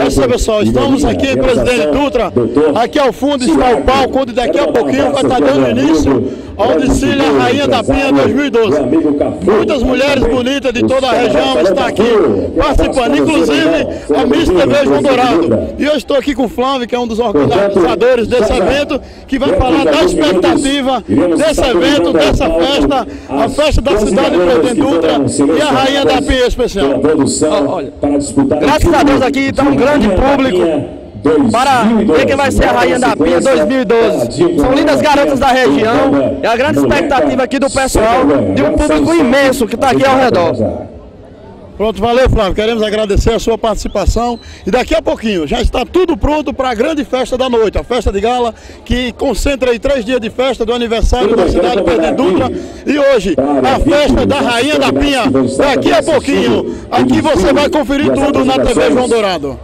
Essa pessoal, estamos aqui em Presidente Dutra, aqui ao fundo está o palco, onde daqui a pouquinho vai estar dando início ao desfile a Rainha da Pinha 2012. Muitas mulheres bonitas de toda a região estão aqui participando, inclusive a Miss TV João Dourado. E eu estou aqui com o Flávio, que é um dos organizadores desse evento, que vai falar da expectativa desse evento, dessa festa, a festa da cidade de Presidente Dutra e a Rainha da Pinha especial. Olha, graças a Deus aqui está um grande público para ver quem vai ser a Rainha da Pinha 2012. São lindas garotas da região e a grande expectativa aqui do pessoal de um público imenso que está aqui ao redor. Pronto, valeu, Flávio. Queremos agradecer a sua participação e daqui a pouquinho já está tudo pronto para a grande festa da noite, a festa de gala que concentra aí 3 dias de festa do aniversário da cidade de Presidente Dutra e hoje a festa da Rainha da Pinha. Daqui a pouquinho aqui você vai conferir tudo na TV João Dourado.